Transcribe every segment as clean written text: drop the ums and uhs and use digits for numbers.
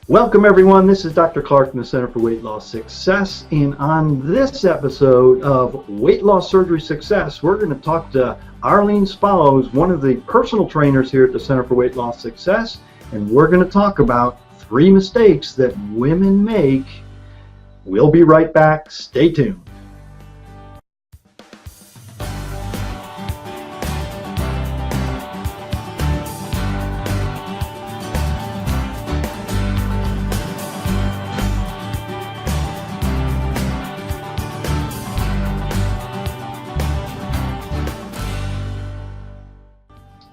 Welcome everyone, this is Dr. Clark from the Center for Weight Loss Success, and on this episode of Weight Loss Surgery Success, we're going to talk to Arlene Spallo, who's one of the personal trainers here at the Center for Weight Loss Success, and we're going to talk about 3 mistakes that women make. We'll be right back, stay tuned.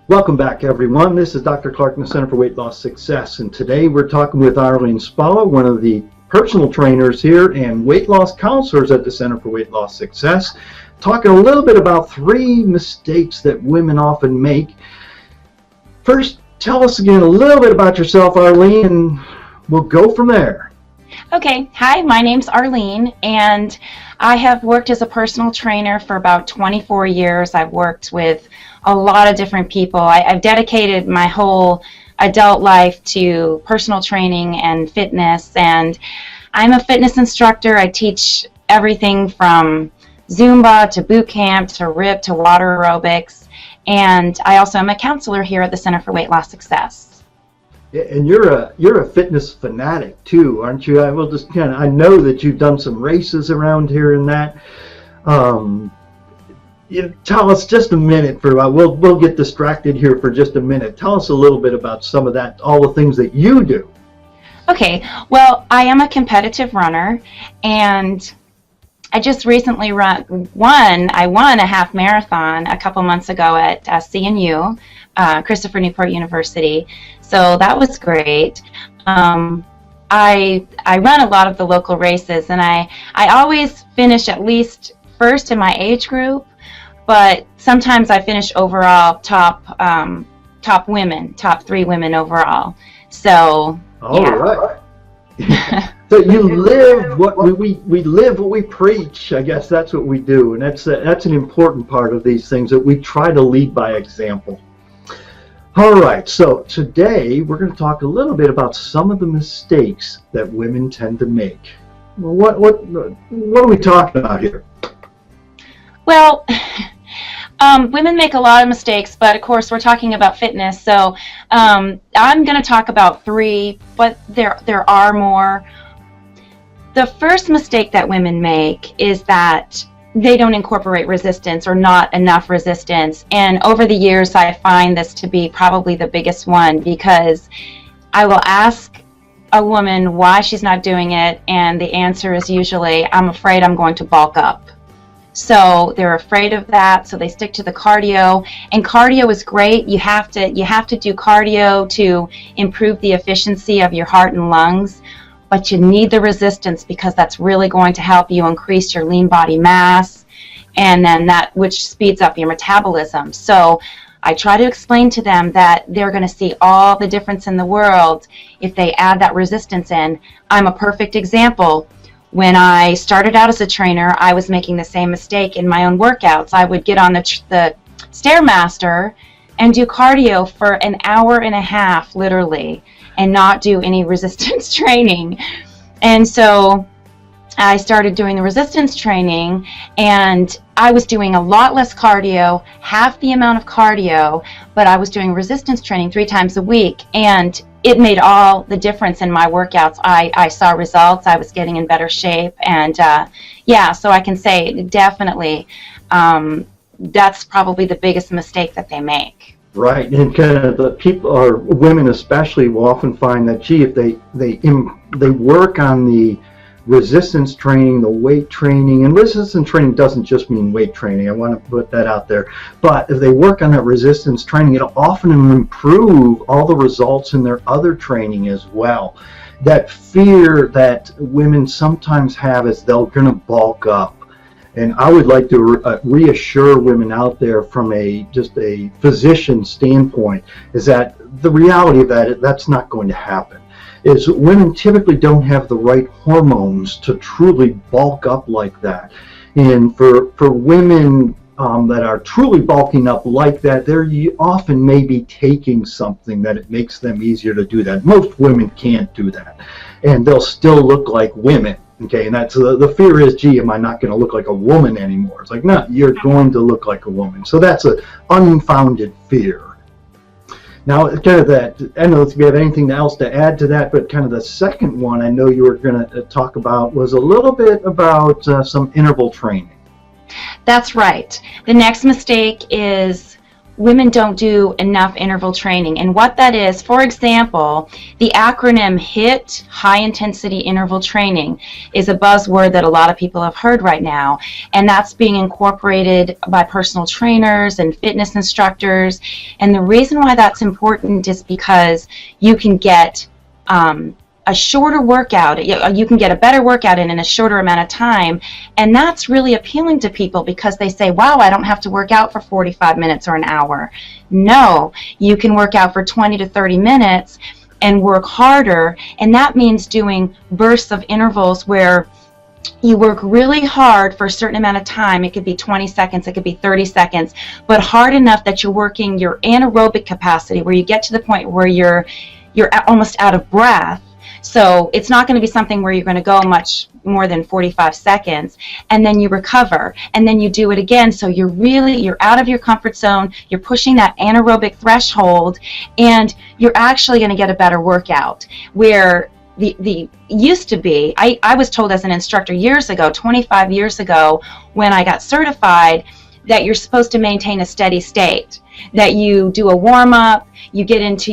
Welcome back, everyone. This is Dr. Clark from the Center for Weight Loss Success, and today we're talking with Arlene Spallo, one of the personal trainers here and weight loss counselors at the Center for Weight Loss Success, talking a little bit about 3 mistakes that women often make. First, tell us again a little bit about yourself, Arlene, and we'll go from there. Okay, hi, my name's Arlene, and I have worked as a personal trainer for about 24 years. I've worked with a lot of different people. I've dedicated my whole adult life to personal training and fitness, and I'm a fitness instructor. I teach everything from Zumba to boot camp to RIP to water aerobics, and I also am a counselor here at the Center for Weight Loss Success. And you're a fitness fanatic too, aren't you? I know that you've done some races around here and that. Tell us just a minute we'll get distracted here for just a minute. Tell us a little bit about some of that, all the things that you do. Okay, well, I am a competitive runner, and I just recently won a half marathon a couple months ago at CNU, Christopher Newport University. So that was great. I run a lot of the local races, and I always finish at least first in my age group, but sometimes I finish overall top 3 women overall. So all right. So you live what we live what we preach. I guess that's what we do, and that's an important part of these things, that we try to lead by example. All right, so today we're going to talk a little bit about some of the mistakes that women tend to make. What are we talking about here? Well, women make a lot of mistakes, but of course we're talking about fitness, so I'm going to talk about 3, but there are more. The first mistake that women make is that they don't incorporate resistance, or not enough resistance. And over the years, I find this to be probably the biggest one, because I will ask a woman why she's not doing it, and the answer is usually, I'm afraid I'm going to bulk up. So they're afraid of that, so they stick to the cardio. And cardio is great. You have to do cardio to improve the efficiency of your heart and lungs. But you need the resistance, because that's really going to help you increase your lean body mass, and then which speeds up your metabolism. So I try to explain to them that they're going to see all the difference in the world if they add that resistance in. I'm a perfect example. When I started out as a trainer, I was making the same mistake in my own workouts. I would get on the Stairmaster and do cardio for an hour and a half, literally, and not do any resistance training. And so I started doing the resistance training, and I was doing a lot less cardio, half the amount of cardio, but I was doing resistance training 3 times a week, and it made all the difference in my workouts. I saw results. I was getting in better shape, and so I can say definitely that's probably the biggest mistake that they make. Right, and kind of the people, or women especially, will often find that, if they work on the resistance training, the weight training, and resistance training doesn't just mean weight training. I want to put that out there. But if they work on that resistance training, it'll often improve all the results in their other training as well. That fear that women sometimes have is they're going to bulk up. And I would like to reassure women out there from just a physician standpoint, is that the reality of that's not going to happen. Is women typically don't have the right hormones to truly bulk up like that. And for women that are truly bulking up like that, they're often maybe taking something that it makes them easier to do that. Most women can't do that, and they'll still look like women. Okay, and that's the fear is, gee, am I not going to look like a woman anymore? It's like, no, you're going to look like a woman. So that's an unfounded fear. Now, kind of that, I don't know if you have anything else to add to that, but kind of the second one I know you were going to talk about was a little bit about some interval training. That's right. The next mistake is women don't do enough interval training. And what that is, for example, the acronym HIIT, High Intensity Interval Training, is a buzzword that a lot of people have heard right now. And that's being incorporated by personal trainers and fitness instructors. And the reason why that's important is because you can get a shorter workout. You can get a better workout in a shorter amount of time, and that's really appealing to people because they say, wow, I don't have to work out for 45 minutes or an hour. No, you can work out for 20 to 30 minutes and work harder, and that means doing bursts of intervals where you work really hard for a certain amount of time. It could be 20 seconds, it could be 30 seconds, but hard enough that you're working your anaerobic capacity, where you get to the point where you're almost out of breath. So it's not going to be something where you're going to go much more than 45 seconds, and then you recover, and then you do it again. So you're out of your comfort zone, you're pushing that anaerobic threshold, and you're actually going to get a better workout. Where the used to be, I was told as an instructor years ago, 25 years ago, when I got certified, that you're supposed to maintain a steady state, that you do a warm-up, you get into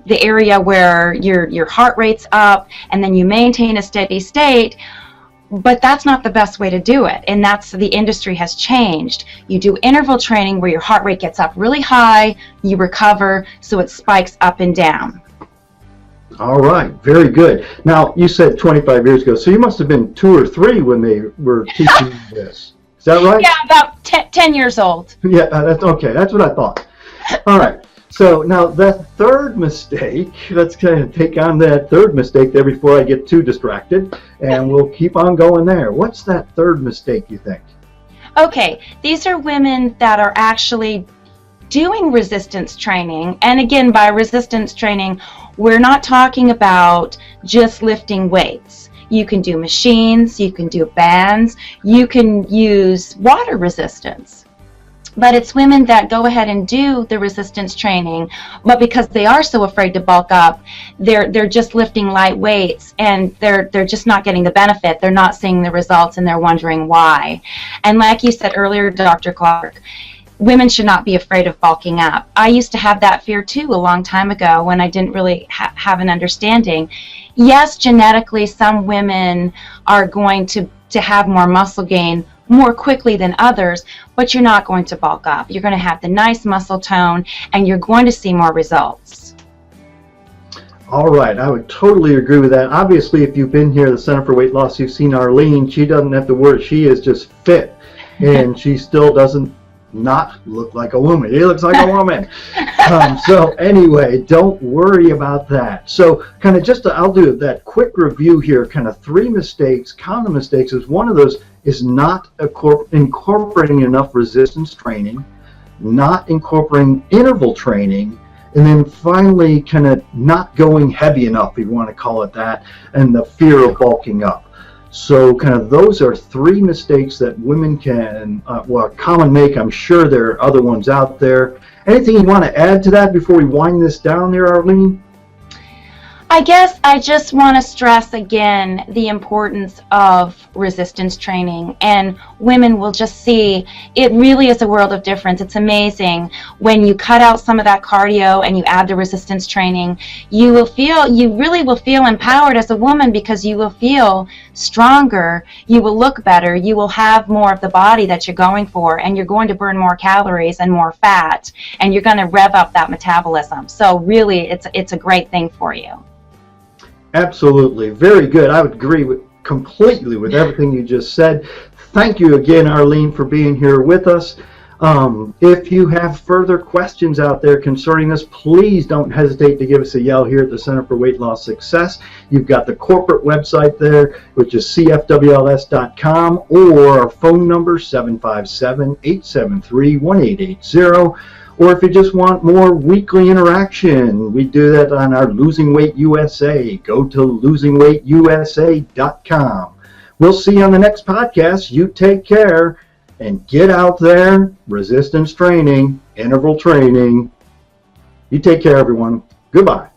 the area where your heart rate's up, and then you maintain a steady state. But that's not the best way to do it, and that's the industry has changed. You do interval training where your heart rate gets up really high, you recover, so it spikes up and down. All right, very good. Now, you said 25 years ago, so you must have been 2 or 3 when they were teaching this. Is that right? Yeah, about 10 years old. Yeah, that's okay. That's what I thought. All right. So now that third mistake, let's kind of take on that third mistake there before I get too distracted, and we'll keep on going there. What's that third mistake, you think? Okay, these are women that are actually doing resistance training. And again, by resistance training, we're not talking about just lifting weights. You can do machines, you can do bands, you can use water resistance. But it's women that go ahead and do the resistance training, but because they are so afraid to bulk up, they're just lifting light weights, and they're just not getting the benefit. They're not seeing the results, and they're wondering why. And like you said earlier, Dr. Clark, women should not be afraid of bulking up. I used to have that fear too a long time ago when I didn't really have an understanding. Yes, genetically, some women are going to have more muscle gain more quickly than others, but you're not going to bulk up. You're going to have the nice muscle tone, and you're going to see more results. All right, I would totally agree with that. Obviously, if you've been here at the Center for Weight Loss, you've seen Arlene. She doesn't have to worry. She is just fit, and she still doesn't not look like a woman. He looks like a woman. So anyway, don't worry about that. So kind of I'll do that quick review here, kind of 3 mistakes, common mistakes. Is one of those is not incorporating enough resistance training, not incorporating interval training, and then finally kind of not going heavy enough, if you want to call it that, and the fear of bulking up. So kind of those are 3 mistakes that women can, common make. I'm sure there are other ones out there. Anything you want to add to that before we wind this down there, Arlene? I guess I just want to stress again the importance of resistance training, and women will just see it really is a world of difference. It's amazing when you cut out some of that cardio and you add the resistance training. You really will feel empowered as a woman, because you will feel stronger, you will look better, you will have more of the body that you're going for, and you're going to burn more calories and more fat, and you're going to rev up that metabolism. So really, it's a great thing for you. Absolutely. Very good. I would agree completely with everything you just said. Thank you again, Arlene, for being here with us. If you have further questions out there concerning this, please don't hesitate to give us a yell here at the Center for Weight Loss Success. You've got the corporate website there, which is cfwls.com, or our phone number, 757-873-1880. Or if you just want more weekly interaction, we do that on our Losing Weight USA. Go to losingweightusa.com. We'll see you on the next podcast. You take care. And get out there, resistance training, interval training. You take care, everyone. Goodbye.